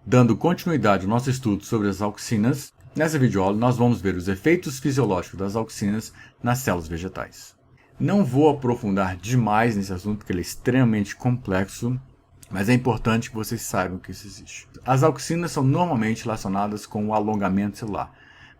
Dando continuidade ao nosso estudo sobre as auxinas, nessa videoaula nós vamos ver os efeitos fisiológicos das auxinas nas células vegetais. Não vou aprofundar demais nesse assunto porque ele é extremamente complexo, mas é importante que vocês saibam que isso existe. As auxinas são normalmente relacionadas com o alongamento celular,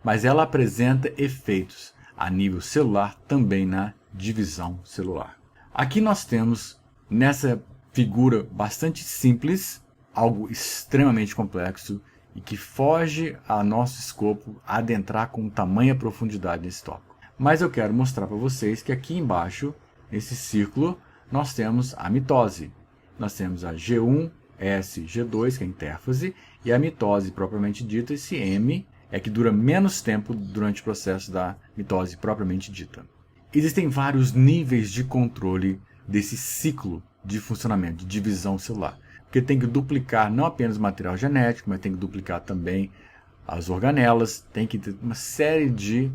mas ela apresenta efeitos a nível celular também na divisão celular. Aqui nós temos, nessa figura bastante simples, algo extremamente complexo e que foge a nosso escopo adentrar com tamanha profundidade nesse tópico. Mas eu quero mostrar para vocês que aqui embaixo, nesse círculo, nós temos a mitose. Nós temos a G1, S, G2, que é a intérfase, e a mitose propriamente dita, esse M, é que dura menos tempo durante o processo da mitose propriamente dita. Existem vários níveis de controle desse ciclo de funcionamento, de divisão celular. Porque tem que duplicar não apenas o material genético, mas tem que duplicar também as organelas, tem que ter uma série de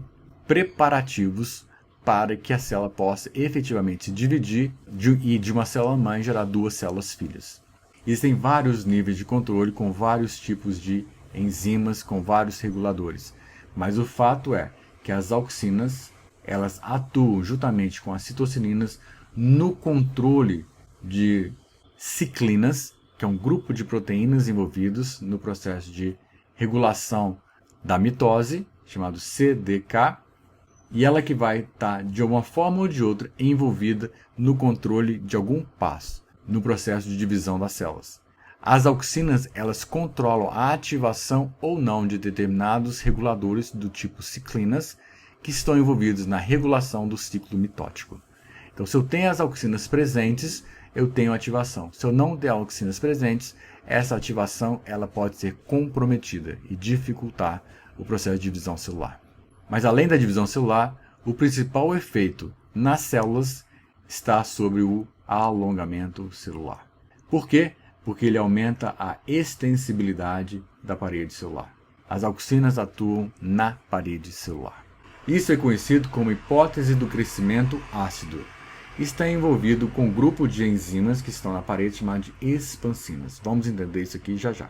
preparativos para que a célula possa efetivamente se dividir e de uma célula mãe gerar duas células filhas. Existem vários níveis de controle com vários tipos de enzimas, com vários reguladores. Mas o fato é que as auxinas, elas atuam juntamente com as citocininas no controle de ciclinas, que é um grupo de proteínas envolvidos no processo de regulação da mitose, chamado CDK, e ela que vai estar, de uma forma ou de outra, envolvida no controle de algum passo, no processo de divisão das células. As auxinas, elas controlam a ativação ou não de determinados reguladores do tipo ciclinas, que estão envolvidos na regulação do ciclo mitótico. Então, se eu tenho as auxinas presentes, eu tenho ativação. Se eu não der auxinas presentes, essa ativação ela pode ser comprometida e dificultar o processo de divisão celular. Mas além da divisão celular, o principal efeito nas células está sobre o alongamento celular. Por quê? Porque ele aumenta a extensibilidade da parede celular. As auxinas atuam na parede celular. Isso é conhecido como hipótese do crescimento ácido. Está envolvido com um grupo de enzimas que estão na parede chamado de expansinas. Vamos entender isso aqui já já.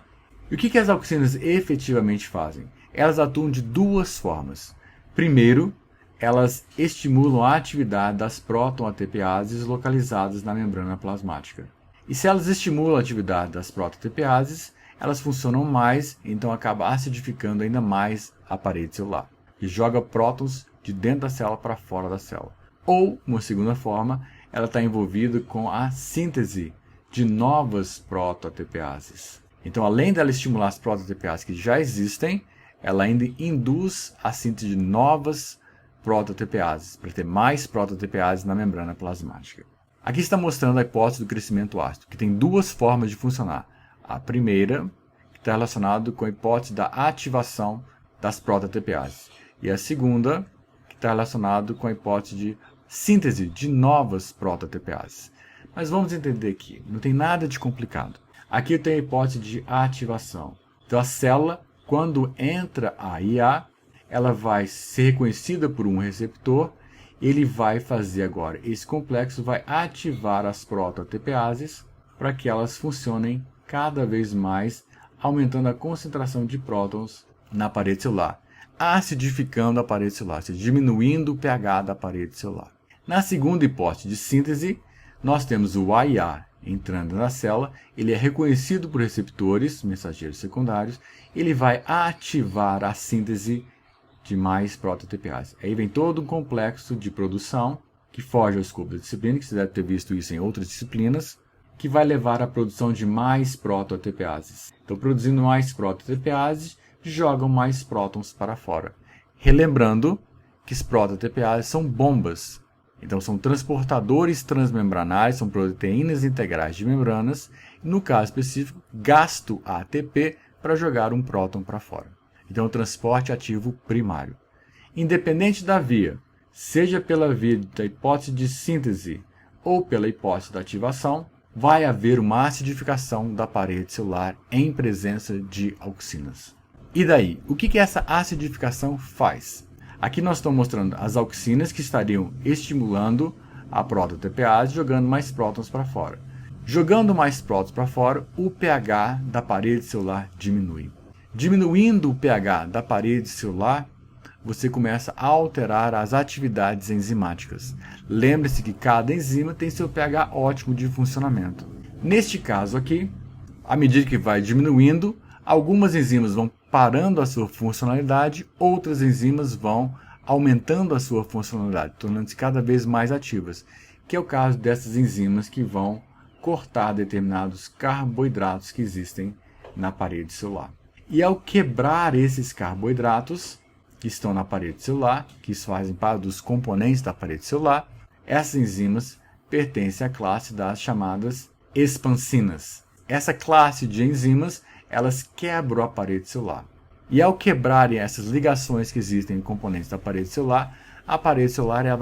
E o que as auxinas efetivamente fazem? Elas atuam de duas formas. Primeiro, elas estimulam a atividade das próton-ATPases localizadas na membrana plasmática. E se elas estimulam a atividade das próton-ATPases, elas funcionam mais, então acaba acidificando ainda mais a parede celular, e joga prótons de dentro da célula para fora da célula. Ou, uma segunda forma, ela está envolvida com a síntese de novas proto-ATPases. Então, além dela estimular as proto-ATPases que já existem, ela ainda induz a síntese de novas proto-ATPases, para ter mais proto-ATPases na membrana plasmática. Aqui está mostrando a hipótese do crescimento ácido, que tem duas formas de funcionar. A primeira, que está relacionada com a hipótese da ativação das proto-ATPases. E a segunda, que está relacionada com a hipótese de síntese de novas proto-ATPases. Mas vamos entender aqui, não tem nada de complicado. Aqui eu tenho a hipótese de ativação. Então a célula, quando entra a IA, ela vai ser reconhecida por um receptor, ele vai fazer agora, esse complexo vai ativar as proto-ATPases para que elas funcionem cada vez mais, aumentando a concentração de prótons na parede celular, acidificando a parede celular, ou seja, diminuindo o pH da parede celular. Na segunda hipótese de síntese, nós temos o AIA entrando na célula, ele é reconhecido por receptores, mensageiros secundários, ele vai ativar a síntese de mais proto-ATPases. Aí vem todo um complexo de produção, que foge ao escopo da disciplina, que você deve ter visto isso em outras disciplinas, que vai levar à produção de mais proto-ATPases. Então, produzindo mais proto-ATPases, jogam mais prótons para fora. Relembrando que os proto-ATPases são bombas. Então, são transportadores transmembranares, são proteínas integrais de membranas. No caso específico, gasto ATP para jogar um próton para fora. Então, o transporte ativo primário. Independente da via, seja pela via da hipótese de síntese ou pela hipótese da ativação, vai haver uma acidificação da parede celular em presença de auxinas. E daí, o que essa acidificação faz? Aqui nós estamos mostrando as auxinas que estariam estimulando a proto-ATPase, jogando mais prótons para fora. Jogando mais prótons para fora, o pH da parede celular diminui. Diminuindo o pH da parede celular, você começa a alterar as atividades enzimáticas. Lembre-se que cada enzima tem seu pH ótimo de funcionamento. Neste caso aqui, à medida que vai diminuindo, algumas enzimas vão parando a sua funcionalidade, outras enzimas vão aumentando a sua funcionalidade, tornando-se cada vez mais ativas, que é o caso dessas enzimas que vão cortar determinados carboidratos que existem na parede celular. E ao quebrar esses carboidratos que estão na parede celular, que fazem parte dos componentes da parede celular, essas enzimas pertencem à classe das chamadas expansinas. Essa classe de enzimas, elas quebram a parede celular. E ao quebrarem essas ligações que existem em componentes da parede celular, a parede celular ela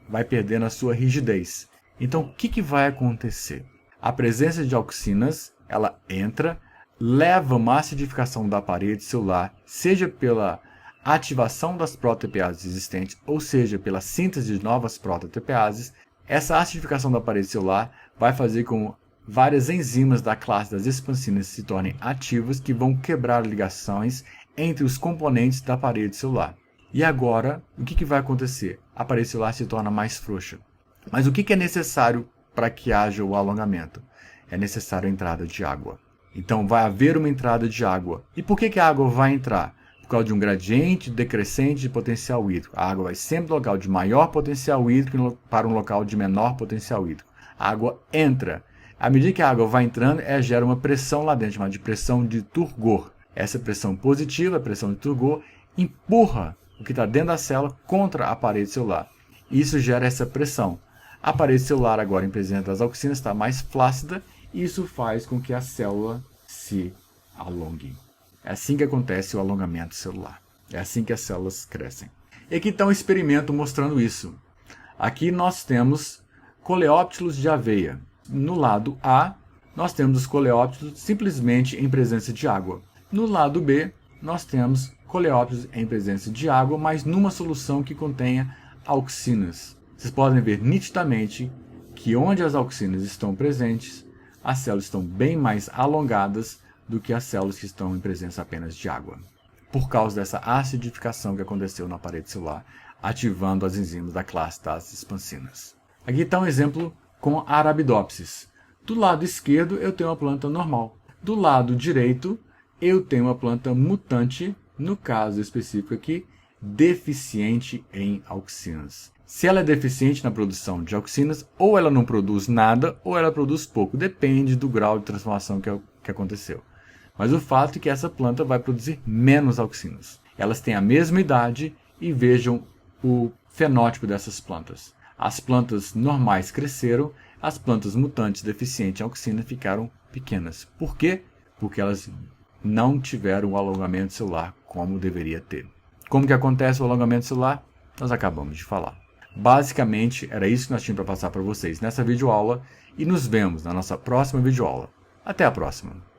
vai perdendo a sua rigidez. Então, o que vai acontecer? A presença de auxinas, ela entra, leva uma acidificação da parede celular, seja pela ativação das prototepeases existentes, ou seja, pela síntese de novas prototepeases. Essa acidificação da parede celular vai fazer com que várias enzimas da classe das expansinas se tornem ativas, que vão quebrar ligações entre os componentes da parede celular. E agora, o que vai acontecer? A parede celular se torna mais frouxa. Mas o que é necessário para que haja o alongamento? É necessário a entrada de água. Então vai haver uma entrada de água. E por que a água vai entrar? Por causa de um gradiente decrescente de potencial hídrico. A água vai sempre do local de maior potencial hídrico para um local de menor potencial hídrico. A água entra. À medida que a água vai entrando, ela gera uma pressão lá dentro, chamada de pressão de turgor. Essa pressão positiva, a pressão de turgor, empurra o que está dentro da célula contra a parede celular. Isso gera essa pressão. A parede celular, agora em presença das auxinas, está mais flácida e isso faz com que a célula se alongue. É assim que acontece o alongamento celular. É assim que as células crescem. E aqui está um experimento mostrando isso. Aqui nós temos coleóptilos de aveia. No lado A, nós temos os coleóptilos simplesmente em presença de água. No lado B, nós temos coleóptilos em presença de água, mas numa solução que contenha auxinas. Vocês podem ver nitidamente que onde as auxinas estão presentes, as células estão bem mais alongadas do que as células que estão em presença apenas de água, por causa dessa acidificação que aconteceu na parede celular, ativando as enzimas da classe das expansinas. Aqui está um exemplo com Arabidopsis. Do lado esquerdo eu tenho uma planta normal. Do lado direito eu tenho uma planta mutante, no caso específico aqui, deficiente em auxinas. Se ela é deficiente na produção de auxinas, ou ela não produz nada, ou ela produz pouco. Depende do grau de transformação que aconteceu. Mas o fato é que essa planta vai produzir menos auxinas. Elas têm a mesma idade e vejam o fenótipo dessas plantas. As plantas normais cresceram, as plantas mutantes deficientes em auxina ficaram pequenas. Por quê? Porque elas não tiveram o alongamento celular como deveria ter. Como que acontece o alongamento celular? Nós acabamos de falar. Basicamente, era isso que nós tínhamos para passar para vocês nessa videoaula e nos vemos na nossa próxima videoaula. Até a próxima!